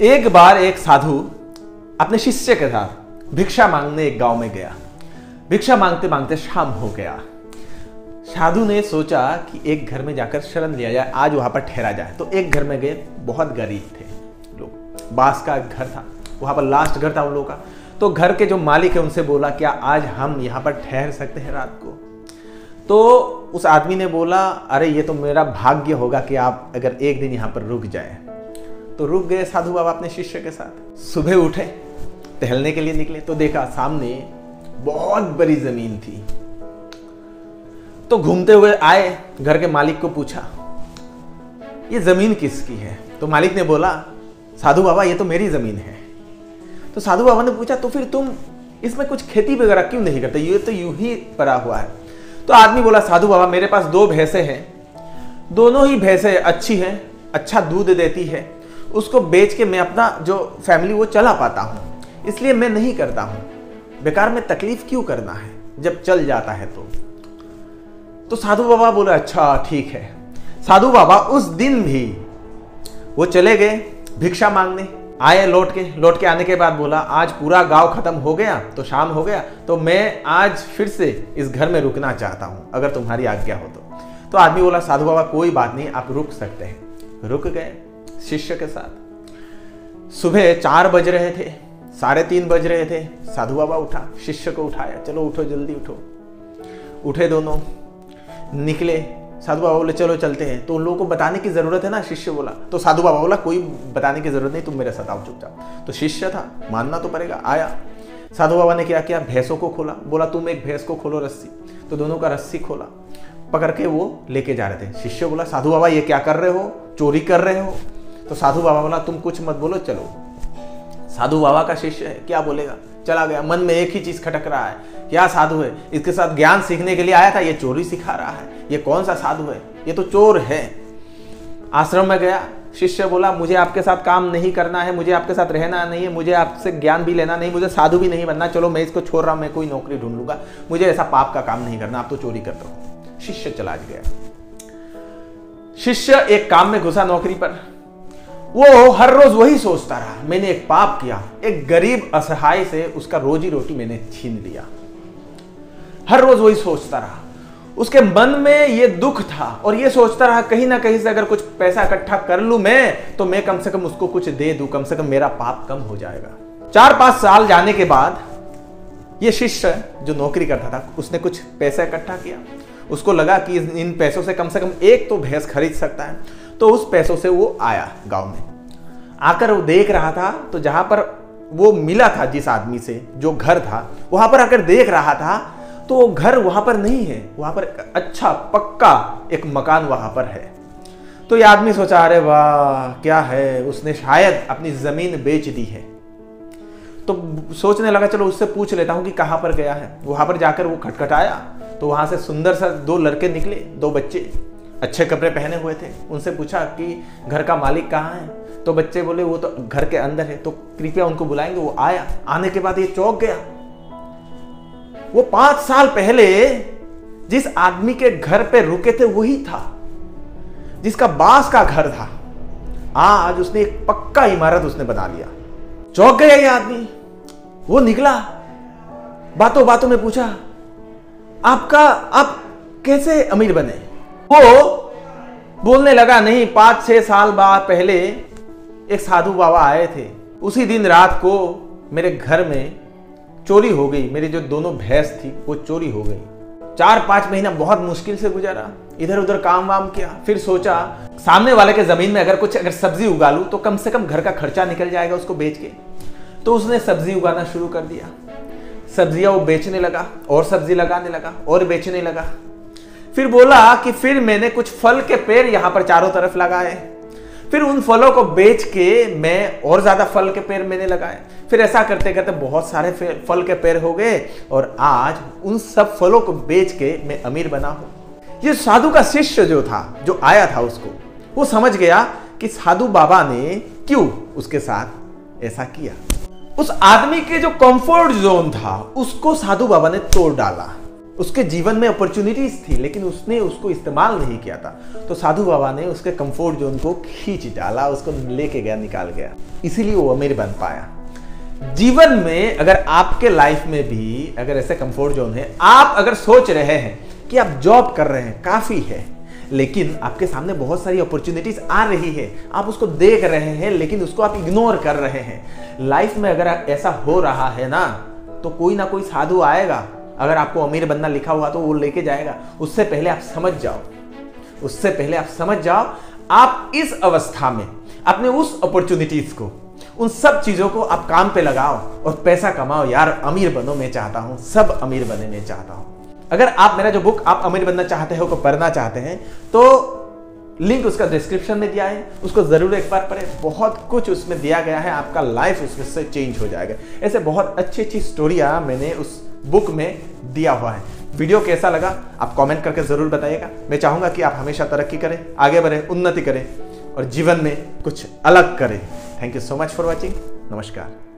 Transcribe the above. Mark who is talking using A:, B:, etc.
A: एक बार एक साधु अपने शिष्य के साथ भिक्षा मांगने एक गांव में गया। भिक्षा मांगते मांगते शाम हो गया। साधु ने सोचा कि एक घर में जाकर शरण लिया जाए, आज वहां पर ठहरा जाए। तो एक घर में गए, बहुत गरीब थे लोग, बांस का घर था, वहां पर लास्ट घर था उन लोगों का। तो घर के जो मालिक है उनसे बोला, क्या आज हम यहाँ पर ठहर सकते हैं रात को? तो उस आदमी ने बोला, अरे ये तो मेरा भाग्य होगा कि आप अगर एक दिन यहाँ पर रुक जाए। तो रुक गए साधु बाबा अपने शिष्य के साथ। सुबह उठे, टहलने के लिए निकले तो देखा सामने बहुत बड़ी जमीन थी। तो घूमते हुए आए, घर के मालिक को पूछा, ये जमीन किसकी है? तो मालिक ने बोला, साधु बाबा ये तो मेरी जमीन है। तो साधु बाबा ने पूछा, तो फिर तुम इसमें कुछ खेती वगैरह क्यों नहीं करते? ये तो यूं ही पड़ा हुआ है। तो आदमी बोला, साधु बाबा मेरे पास 2 भैंसें हैं, दोनों ही भैंसें अच्छी हैं, अच्छा दूध देती है, उसको बेच के मैं अपना जो फैमिली वो चला पाता हूँ, इसलिए मैं नहीं करता हूँ। बेकार में तकलीफ क्यों करना है जब चल जाता है तो साधु बाबा बोले, अच्छा ठीक है। साधु बाबा उस दिन भी वो चले गए भिक्षा मांगने। आए लौट के आने के बाद बोला, आज पूरा गांव खत्म हो गया, तो शाम हो गया, तो मैं आज फिर से इस घर में रुकना चाहता हूं, अगर तुम्हारी आज्ञा हो तो आदमी बोला, साधु बाबा कोई बात नहीं, आप रुक सकते हैं। रुक गए शिष्य के साथ। सुबह 4 बज रहे थे, 3:30 बज रहे थे। साधु बाबा उठा, शिष्य को उठाया, चलो उठो, जल्दी उठो। उठे दोनों, निकले। साधु बाबा बोले, चलो चलते हैं। तो उन लोगों को बताने की जरूरत है ना, शिष्य बोला। तो साधु बाबा बोला, कोई बताने की जरूरत नहीं, तुम मेरे साथ आओ चुपचाप। तो शिष्य था, मानना तो पड़ेगा। आया, साधु बाबा ने क्या किया, भैंसों को खोला। बोला, तुम एक भैंस को खोलो रस्सी। तो दोनों का रस्सी खोला, पकड़ के वो लेके जा रहे थे। शिष्य बोला, साधु बाबा ये क्या कर रहे हो, चोरी कर रहे हो? तो साधु बाबा बोला, तुम कुछ मत बोलो, चलो। साधु बाबा का शिष्य है, क्या बोलेगा, चला गया। मन में एक ही चीज खटक रहा है, क्या साधु है, इसके साथ ज्ञान सीखने के लिए आया था, ये चोरी सिखा रहा है, ये कौन सा साधु है, ये तो चोर है। आश्रम में गया, शिष्य बोला, मुझे आपके साथ काम नहीं करना है, मुझे आपके साथ रहना नहीं है, मुझे आपसे ज्ञान भी लेना नहीं, मुझे साधु भी नहीं बनना, चलो मैं इसको छोड़ रहा हूं, मैं कोई नौकरी ढूंढ लूंगा, मुझे ऐसा पाप का काम नहीं करना, आप तो चोरी करते हो। शिष्य चला गया। शिष्य एक काम में घुसा, नौकरी पर। वो हर रोज वही सोचता रहा, मैंने एक पाप किया, एक गरीब असहाय से उसका रोजी रोटी मैंने छीन लिया। हर रोज वही सोचता रहा। उसके मन में ये दुख था और ये सोचता रहा, कहीं ना कहीं से अगर कुछ पैसा इकट्ठा कर लूं मैं, तो मैं कम से कम उसको कुछ दे दूं, कम से कम मेरा पाप कम हो जाएगा। 4-5 साल जाने के बाद ये शिष्य जो नौकरी करता था, उसने कुछ पैसा इकट्ठा किया। उसको लगा कि इन पैसों से कम एक तो भैंस खरीद सकता है। तो उस पैसों से वो आया गांव में। आकर वो देख रहा था, तो जहां पर वो मिला था जिस आदमी से, जो घर था, वहां पर आकर देख रहा था, तो वो घर वहां पर नहीं है, वहां पर अच्छा पक्का एक मकान वहां पर है। तो ये आदमी सोचा, अरे वाह क्या है, उसने शायद अपनी जमीन बेच दी है। तो सोचने लगा, चलो उससे पूछ लेता हूं कि कहां पर गया है। वहां पर जाकर वो खटखटाया, तो वहां से सुंदर सा 2 लड़के निकले, 2 बच्चे, अच्छे कपड़े पहने हुए थे। उनसे पूछा कि घर का मालिक कहाँ है? तो बच्चे बोले, वो तो घर के अंदर है, तो कृपया उनको बुलाएंगे। वो आया, आने के बाद ये चौंक गया। वो 5 साल पहले जिस आदमी के घर पे रुके थे वही था, जिसका बांस का घर था। आज उसने एक पक्का इमारत उसने बना लिया। चौंक गया ये आदमी। वो निकला, बातों बातों में पूछा, आप कैसे अमीर बने? वो बोलने लगा, नहीं 5-6 साल बाद पहले एक साधु बाबा आए थे, उसी दिन रात को मेरे घर में चोरी हो गई, मेरी जो दोनों भैंस थी वो चोरी हो गई। 4-5 महीना बहुत मुश्किल से गुजारा, इधर उधर काम वाम किया। फिर सोचा सामने वाले के जमीन में अगर सब्जी उगा लूं तो कम से कम घर का खर्चा निकल जाएगा उसको बेच के। तो उसने सब्जी उगाना शुरू कर दिया। सब्जियां वो बेचने लगा, और सब्जी लगाने लगा, और बेचने लगा। फिर बोला कि फिर मैंने कुछ फल के पेड़ यहां पर चारों तरफ लगाए, फिर उन फलों को बेच के मैं और ज्यादा फल के पेड़ मैंने लगाए। फिर ऐसा करते करते बहुत सारे फल के पेड़ हो गए, और आज उन सब फलों को बेच के मैं अमीर बना हूं। ये साधु का शिष्य जो था, जो आया था, उसको वो समझ गया कि साधु बाबा ने क्यों उसके साथ ऐसा किया। उस आदमी के जो कंफर्ट जोन था उसको साधु बाबा ने तोड़ डाला। उसके जीवन में अपॉर्चुनिटीज थी लेकिन उसने उसको इस्तेमाल नहीं किया था। तो साधु बाबा ने उसके कंफर्ट जोन को खींच डाला, उसको लेके गया, निकाल गया, इसीलिए वो अमीर बन पाया। जीवन में अगर आपके लाइफ में भी अगर ऐसे कंफर्ट जोन है, आप अगर सोच रहे हैं कि आप जॉब कर रहे हैं, काफी है, लेकिन आपके सामने बहुत सारी अपॉर्चुनिटीज आ रही है, आप उसको देख रहे हैं लेकिन उसको आप इग्नोर कर रहे हैं। लाइफ में अगर ऐसा हो रहा है ना, तो कोई ना कोई साधु आएगा, अगर आपको अमीर बनना लिखा हुआ तो वो लेके जाएगा। उससे पहले आप समझ जाओ, उससे पहले आप समझ जाओ, आप इस अवस्था में अपने उस अपॉर्चुनिटीज को, उन सब चीजों को आप काम पे लगाओ और पैसा कमाओ। यार अमीर बनो, मैं चाहता हूं सब अमीर बने, मैं चाहता हूं। अगर आप मेरा जो बुक आप अमीर बनना चाहते हो को पढ़ना चाहते हैं तो लिंक उसका डिस्क्रिप्शन में दिया है, उसको जरूर एक बार पढ़ें। बहुत कुछ उसमें दिया गया है, आपका लाइफ उसमें से चेंज हो जाएगा। ऐसे बहुत अच्छी अच्छी स्टोरियां मैंने उस बुक में दिया हुआ है। वीडियो कैसा लगा आप कमेंट करके जरूर बताइएगा। मैं चाहूंगा कि आप हमेशा तरक्की करें, आगे बढ़ें, उन्नति करें और जीवन में कुछ अलग करें। Thank you so much for watching. नमस्कार।